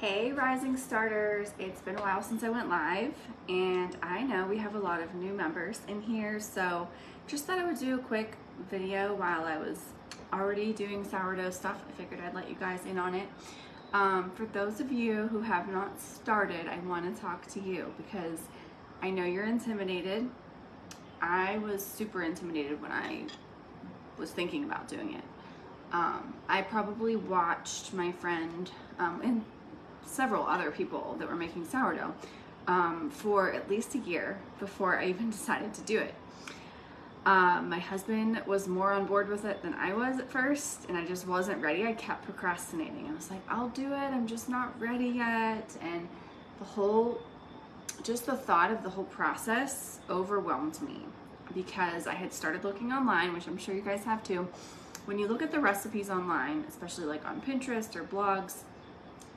Hey Rising Starters, it's been a while since I went live and I know we have a lot of new members in here, so just thought I would do a quick video while I was already doing sourdough stuff. I figured I'd let you guys in on it. For those of you who have not started, I want to talk to you because I know you're intimidated. I was super intimidated when I was thinking about doing it. I probably watched my friend and several other people that were making sourdough for at least a year before I even decided to do it. My husband was more on board with it than I was at first, and I just wasn't ready. I kept procrastinating. I was like, I'll do it, I'm just not ready yet. And just the thought of the whole process overwhelmed me because I had started looking online, which I'm sure you guys have too. When you look at the recipes online, especially like on Pinterest or blogs,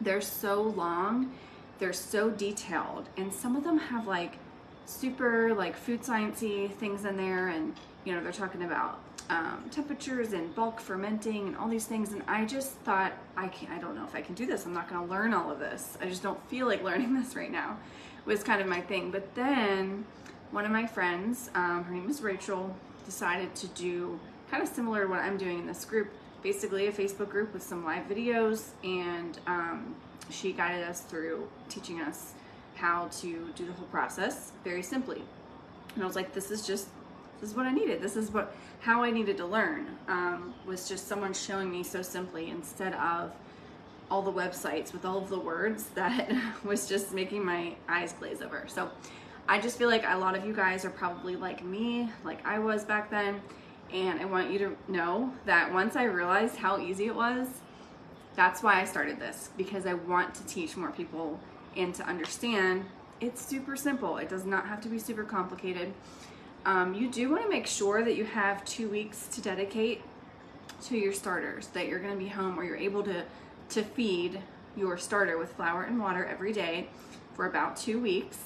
they're so long, they're so detailed, and some of them have like super like food sciencey things in there, and you know, they're talking about temperatures and bulk fermenting and all these things, and I just thought, I don't know if I can do this. I'm not going to learn all of this. I just don't feel like learning this right now, was kind of my thing. But then one of my friends, her name is Rachel, decided to do kind of similar to what I'm doing in this group, basically a Facebook group with some live videos, and she guided us through teaching us how to do the whole process very simply. And I was like, this is what I needed. This is how I needed to learn, was just someone showing me so simply instead of all the websites with all of the words that was just making my eyes glaze over. So I just feel like a lot of you guys are probably like me, like I was back then. And I want you to know that once I realized how easy it was, that's why I started this, because I want to teach more people and to understand it's super simple. It does not have to be super complicated. You do want to make sure that you have 2 weeks to dedicate to your starters, that you're going to be home or you're able to feed your starter with flour and water every day for about 2 weeks,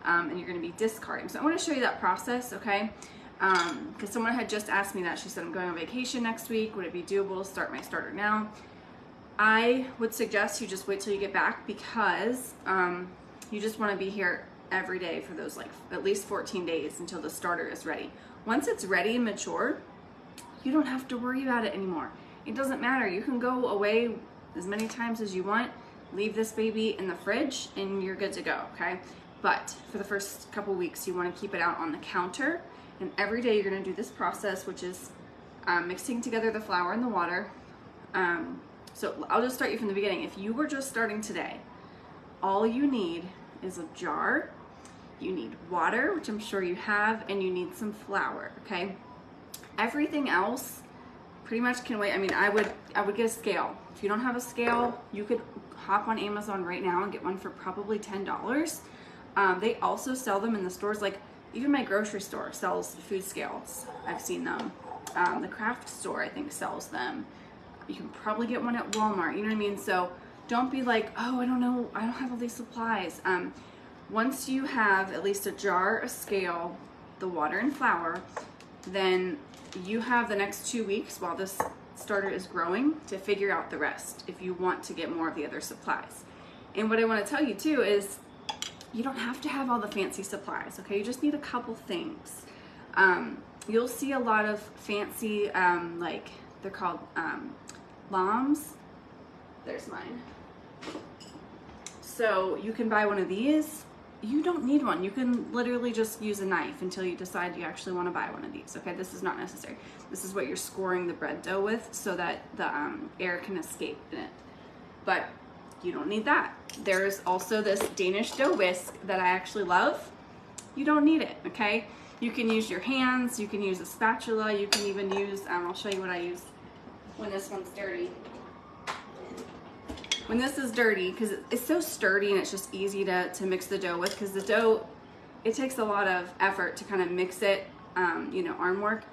and you're going to be discarding. So I want to show you that process, okay? Because someone had just asked me that. She said, I'm going on vacation next week. Would it be doable to start my starter now? I would suggest you just wait till you get back, because you just want to be here every day for those like at least 14 days until the starter is ready. Once it's ready and mature, you don't have to worry about it anymore. It doesn't matter. You can go away as many times as you want, leave this baby in the fridge, and you're good to go, okay? But for the first couple weeks, you want to keep it out on the counter. And every day you're going to do this process, which is mixing together the flour and the water. So I'll just start you from the beginning. If you were just starting today, all you need is a jar, you need water, which I'm sure you have, and you need some flour, okay? Everything else pretty much can wait. I mean, I would get a scale. If you don't have a scale, you could hop on Amazon right now and get one for probably $10. They also sell them in the stores, like even my grocery store sells food scales. I've seen them. The craft store, I think, sells them. You can probably get one at Walmart, you know what I mean? So don't be like, oh, I don't know, I don't have all these supplies. Once you have at least a jar, a scale, the water and flour, then you have the next 2 weeks while this starter is growing to figure out the rest if you want to get more of the other supplies. And what I want to tell you too is, you don't have to have all the fancy supplies, okay? You just need a couple things. You'll see a lot of fancy, like they're called lambs. There's mine. So you can buy one of these. You don't need one. You can literally just use a knife until you decide you actually want to buy one of these, okay? This is not necessary. This is what you're scoring the bread dough with so that the air can escape in it. But you don't need that. There's also this Danish dough whisk that I actually love. You don't need it, okay? You can use your hands, you can use a spatula, you can even use, I'll show you what I use when this one's dirty. When this is dirty, because it's so sturdy and it's just easy to mix the dough with, because the dough, it takes a lot of effort to kind of mix it, you know, arm work.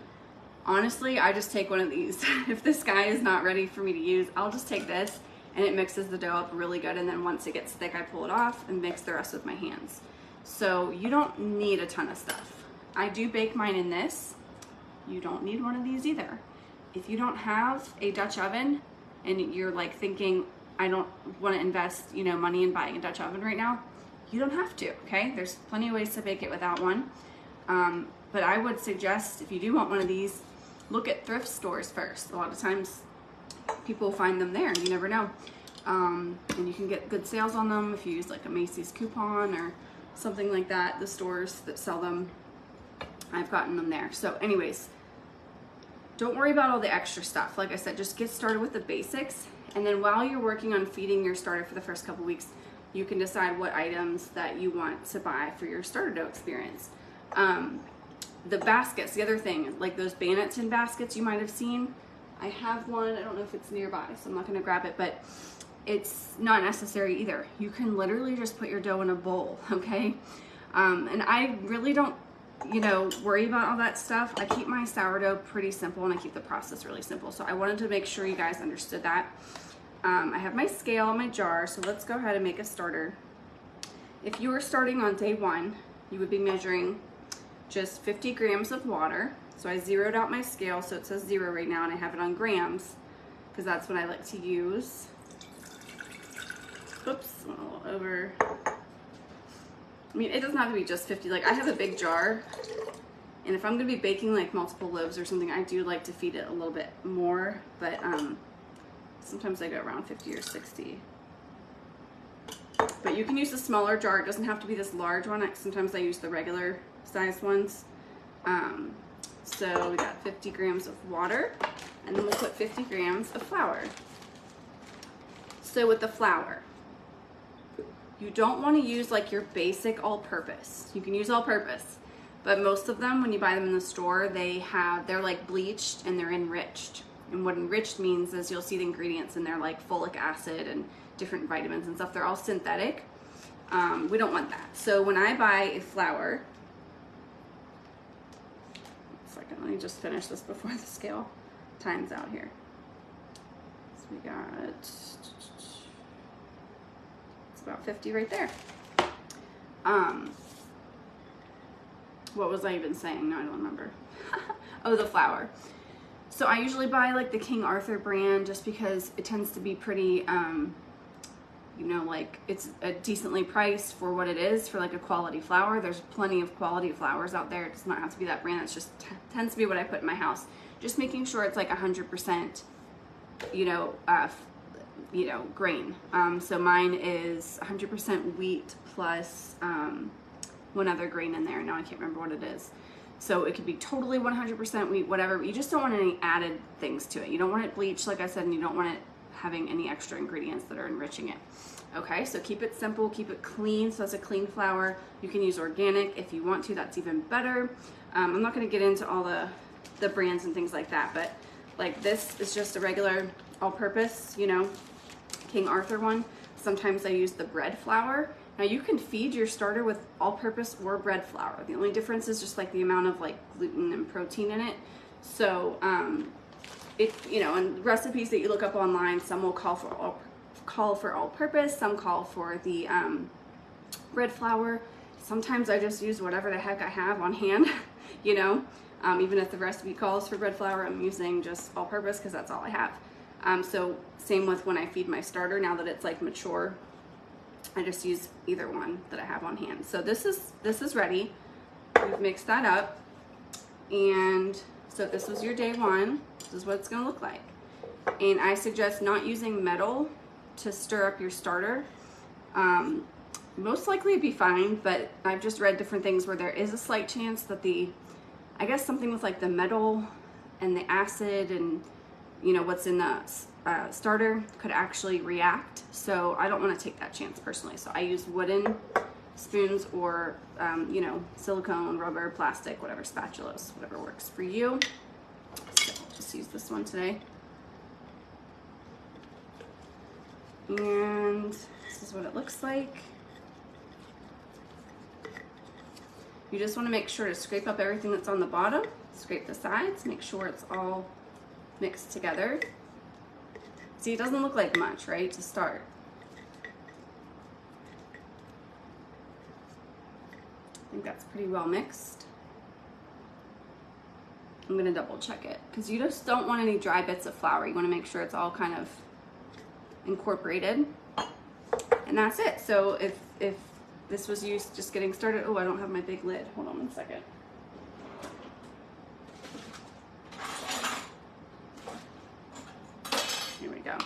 Honestly, I just take one of these. If this guy is not ready for me to use, I'll just take this, and it mixes the dough up really good, and then once it gets thick, I pull it off and mix the rest with my hands. So you don't need a ton of stuff. I do bake mine in this. You don't need one of these either. If you don't have a Dutch oven and you're like thinking, I don't want to invest, you know, money in buying a Dutch oven right now. You don't have to, okay? There's plenty of ways to bake it without one. But I would suggest, if you do want one of these, look at thrift stores first. A lot of times people find them there, and you never know. And you can get good sales on them if you use like a Macy's coupon or something like that. The stores that sell them, I've gotten them there. So anyways, don't worry about all the extra stuff. Like I said, just get started with the basics. And then while you're working on feeding your starter for the first couple weeks, you can decide what items that you want to buy for your starter dough experience. The baskets, the other thing, like those Banneton baskets you might have seen. I have one, I don't know if it's nearby, so I'm not gonna grab it, but it's not necessary either. You can literally just put your dough in a bowl, okay? And I really don't, you know, worry about all that stuff. I keep my sourdough pretty simple, and I keep the process really simple. So I wanted to make sure you guys understood that. I have my scale and my jar, so let's go ahead and make a starter. If you were starting on day 1, you would be measuring just 50 grams of water. So I zeroed out my scale, so it says 0 right now, and I have it on grams because that's what I like to use. Oops, a little over. I mean, it doesn't have to be just 50. Like, I have a big jar, and if I'm gonna be baking like multiple loaves or something, I do like to feed it a little bit more, but sometimes I go around 50 or 60. But you can use a smaller jar. It doesn't have to be this large one. Sometimes I use the regular sized ones. So we got 50 grams of water, and then we'll put 50 grams of flour. So with the flour, you don't want to use like your basic all-purpose. You can use all-purpose, but most of them, when you buy them in the store, they're like bleached and they're enriched. And what enriched means is you'll see the ingredients in there, like folic acid and different vitamins and stuff. They're all synthetic. We don't want that. So when I buy a flour, let me just finish this before the scale times out here. So we got, it's about 50 right there. What was I even saying? No, I don't remember. Oh, the flour. So I usually buy like the King Arthur brand just because it tends to be pretty, you know, like it's a decently priced for what it is for like a quality flour. There's plenty of quality flours out there. It does not have to be that brand. It's just tends to be what I put in my house. Just making sure it's like 100%, you know, grain. So mine is 100% wheat plus one other grain in there. Now I can't remember what it is. So it could be totally 100% wheat, whatever. But you just don't want any added things to it. You don't want it bleached, like I said, and you don't want it having any extra ingredients that are enriching it. Okay, so keep it simple, keep it clean. So it's a clean flour. You can use organic if you want to, that's even better. I'm not gonna get into all the brands and things like that, but like this is just a regular all-purpose, you know, King Arthur one. Sometimes I use the bread flour. Now you can feed your starter with all-purpose or bread flour. The only difference is just like the amount of like gluten and protein in it. So you know, and recipes that you look up online, some will call for all-purpose, some call for the bread flour. Sometimes I just use whatever the heck I have on hand, you know. Even if the recipe calls for bread flour, I'm using just all-purpose because that's all I have. So same with when I feed my starter. Now that it's like mature, I just use either one that I have on hand. So this is ready. We've mixed that up, and so if this was your day 1, this is what it's gonna look like. And I suggest not using metal to stir up your starter. Most likely it'd be fine, but I've just read different things where there is a slight chance that I guess something with like the metal and the acid and, you know, what's in the starter could actually react. So I don't want to take that chance personally. So I use wooden spoons or, you know, silicone, rubber, plastic, whatever, spatulas, whatever works for you. So I'll just use this one today. And this is what it looks like. You just want to make sure to scrape up everything that's on the bottom, scrape the sides, make sure it's all mixed together. See, it doesn't look like much, right, to start. I think that's pretty well mixed. I'm gonna double check it because you just don't want any dry bits of flour. You want to make sure it's all kind of incorporated. And that's it. So if this was used just getting started, oh, I don't have my big lid. Hold on one second. Here we go.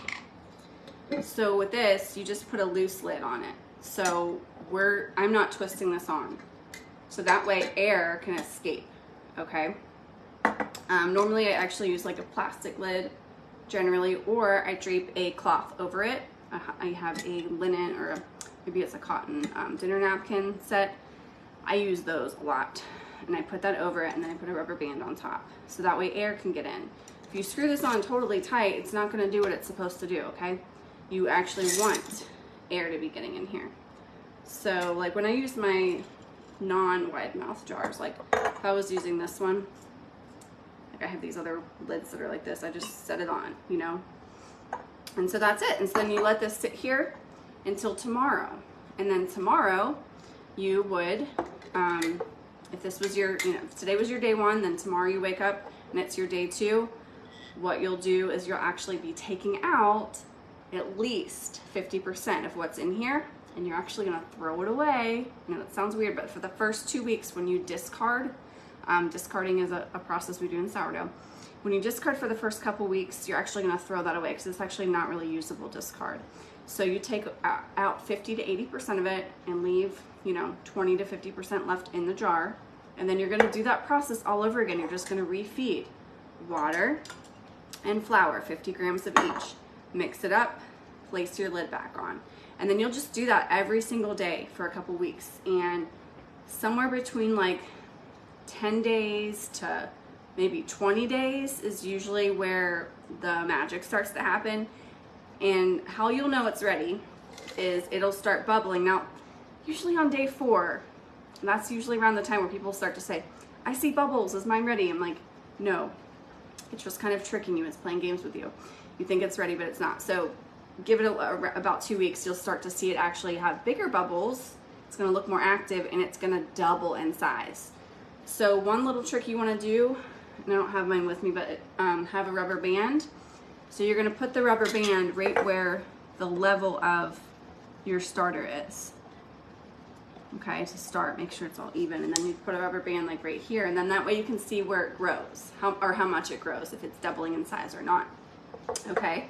So with this, you just put a loose lid on it. So I'm not twisting this on. So that way air can escape, okay? Normally I actually use like a plastic lid generally, or I drape a cloth over it. I have a linen, or maybe it's a cotton dinner napkin set. I use those a lot. And I put that over it, and then I put a rubber band on top. So that way air can get in. If you screw this on totally tight, it's not gonna do what it's supposed to do, okay? You actually want air to be getting in here. So like when I use my non-wide mouth jars, like if I was using this one, like I have these other lids that are like this, I just set it on, you know? And so that's it. And so then you let this sit here until tomorrow. And then tomorrow you would, if this was your, you know, if today was your day one, then tomorrow you wake up and it's your day two, what you'll do is you'll actually be taking out at least 50% of what's in here, and you're actually gonna throw it away. I know it sounds weird, but for the first 2 weeks when you discard, discarding is a process we do in sourdough. When you discard for the first couple weeks, you're actually gonna throw that away because it's actually not really usable discard. So you take out 50 to 80% of it and leave, you know, 20 to 50% left in the jar. And then you're gonna do that process all over again. You're just gonna refeed water and flour, 50 grams of each. Mix it up, place your lid back on. And then you'll just do that every single day for a couple weeks. And somewhere between like 10 days to maybe 20 days is usually where the magic starts to happen. And how you'll know it's ready is it'll start bubbling. Now, usually on day 4, that's usually around the time where people start to say, I see bubbles, is mine ready? I'm like, no, it's just kind of tricking you. It's playing games with you. You think it's ready, but it's not. So give it about 2 weeks, you'll start to see it actually have bigger bubbles. It's gonna look more active and it's gonna double in size. So one little trick you wanna do, and I don't have mine with me, but have a rubber band. So you're gonna put the rubber band right where the level of your starter is. Okay, to start, make sure it's all even, and then you put a rubber band like right here, and then that way you can see where it grows, how much it grows, if it's doubling in size or not. Okay,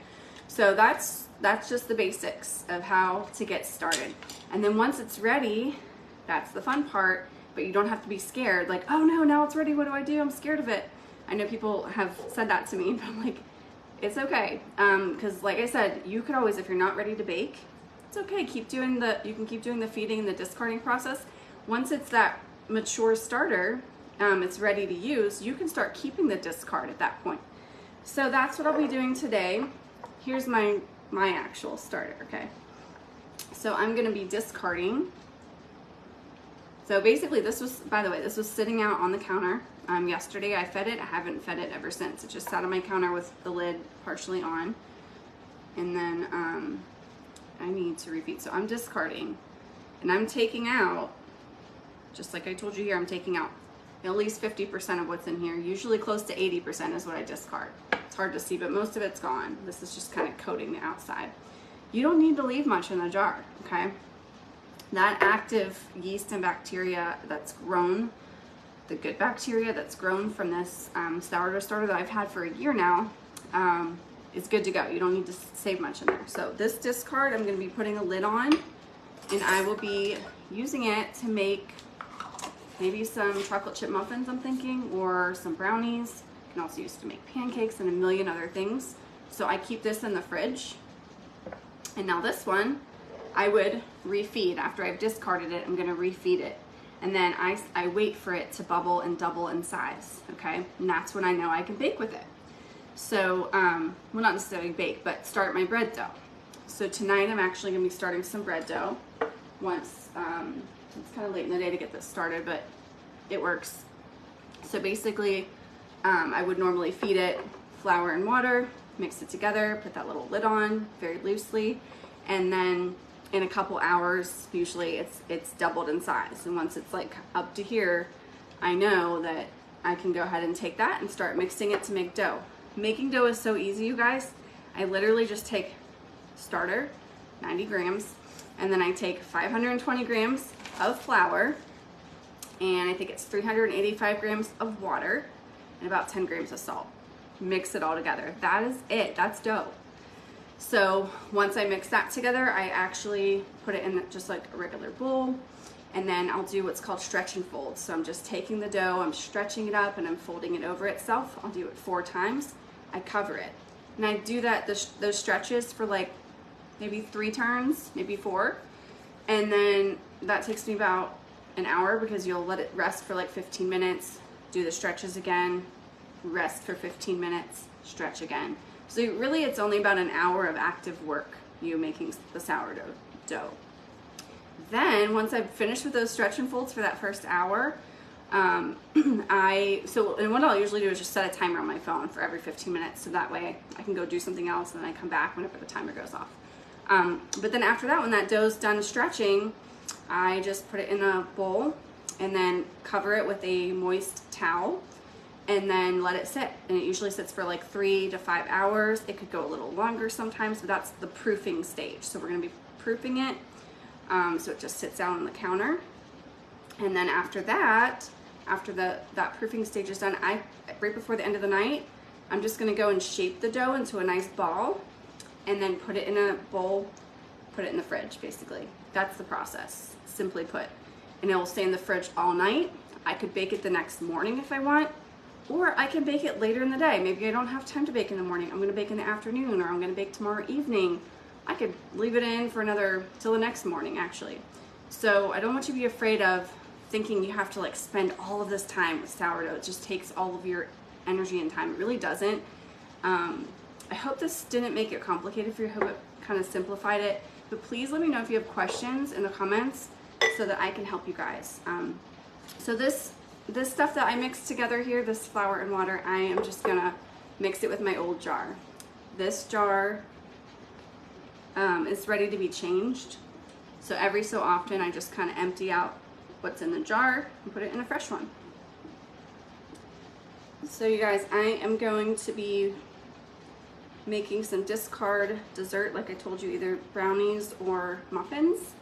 so that's just the basics of how to get started. And then once it's ready, that's the fun part, but you don't have to be scared, like, oh no, now it's ready, what do I do? I'm scared of it. I know people have said that to me, but I'm like, it's okay. Because like I said, you could always, if you're not ready to bake, it's okay, you can keep doing the feeding and the discarding process. Once it's that mature starter, it's ready to use, you can start keeping the discard at that point. So that's what I'll be doing today. Here's my actual starter, okay? So I'm gonna be discarding. So basically this was, by the way, this was sitting out on the counter. Yesterday I fed it, I haven't fed it ever since. It just sat on my counter with the lid partially on. And then I need to repeat. So I'm discarding and I'm taking out, just like I told you here, I'm taking out at least 50% of what's in here. Usually close to 80% is what I discard. It's hard to see, but most of it's gone. This is just kind of coating the outside. You don't need to leave much in the jar, okay? That active yeast and bacteria that's grown, the good bacteria that's grown from this sourdough starter that I've had for a year now, is good to go. You don't need to save much in there. So this discard, I'm gonna be putting a lid on, and I will be using it to make maybe some chocolate chip muffins, I'm thinking, or some brownies. You can also use it to make pancakes and a million other things. So I keep this in the fridge. And now this one, I would refeed. After I've discarded it, I'm gonna refeed it. And then I wait for it to bubble and double in size, okay? And that's when I know I can bake with it. So, well, not necessarily bake, but start my bread dough. So tonight I'm actually gonna be starting some bread dough. Once, it's kind of late in the day to get this started, but it works. So basically, I would normally feed it flour and water, mix it together, put that little lid on very loosely, and then in a couple hours, usually it's doubled in size. And once it's like up to here, I know that I can go ahead and take that and start mixing it to make dough. Making dough is so easy, you guys. I literally just take starter, 90 grams. And then I take 520 grams of flour, and I think it's 385 grams of water, and about 10 grams of salt. Mix it all together. That is it. That's dough. So once I mix that together, I actually put it in just like a regular bowl, and then I'll do what's called stretch and fold. So I'm just taking the dough, I'm stretching it up, and I'm folding it over itself. I'll do it 4 times. I cover it. And I do that, those stretches for like maybe 3 turns, maybe 4. And then that takes me about an hour, because you'll let it rest for like 15 minutes, do the stretches again, rest for 15 minutes, stretch again. So really it's only about an hour of active work, you making the sourdough dough. Then once I've finished with those stretch and folds for that first hour, and what I'll usually do is just set a timer on my phone for every 15 minutes, so that way I can go do something else and then I come back whenever the timer goes off. But then after that, when that dough's done stretching, I just put it in a bowl and then cover it with a moist towel and then let it sit. And it usually sits for like 3 to 5 hours. It could go a little longer sometimes, but that's the proofing stage. So we're gonna be proofing it, so it just sits out on the counter. And then after that, after that proofing stage is done, right before the end of the night, I'm just gonna go and shape the dough into a nice ball and then put it in a bowl, put it in the fridge, basically. That's the process, simply put. And it will stay in the fridge all night. I could bake it the next morning if I want, or I can bake it later in the day. Maybe I don't have time to bake in the morning. I'm gonna bake in the afternoon, or I'm gonna bake tomorrow evening. I could leave it in for till the next morning, actually. So I don't want you to be afraid of thinking you have to like spend all of this time with sourdough. It just takes all of your energy and time. It really doesn't. I hope this didn't make it complicated for you. I hope it kind of simplified it. But please let me know if you have questions in the comments so that I can help you guys. So this stuff that I mixed together here, this flour and water, I am just gonna mix it with my old jar. This jar is ready to be changed. So every so often I just kind of empty out what's in the jar and put it in a fresh one. So you guys, I am going to be making some discard dessert, like I told you, either brownies or muffins.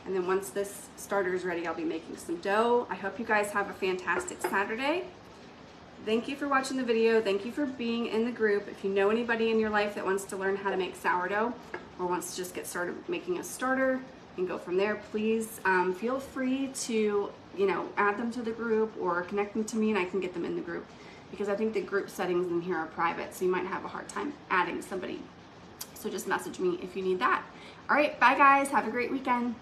And then once this starter is ready, I'll be making some dough. I hope you guys have a fantastic Saturday. Thank you for watching the video. Thank you for being in the group. If you know anybody in your life that wants to learn how to make sourdough or wants to just get started making a starter and go from there, please feel free to add them to the group or connect them to me, and I can get them in the group, because I think the group settings in here are private, so you might have a hard time adding somebody. So just message me if you need that. All right, bye guys. Have a great weekend.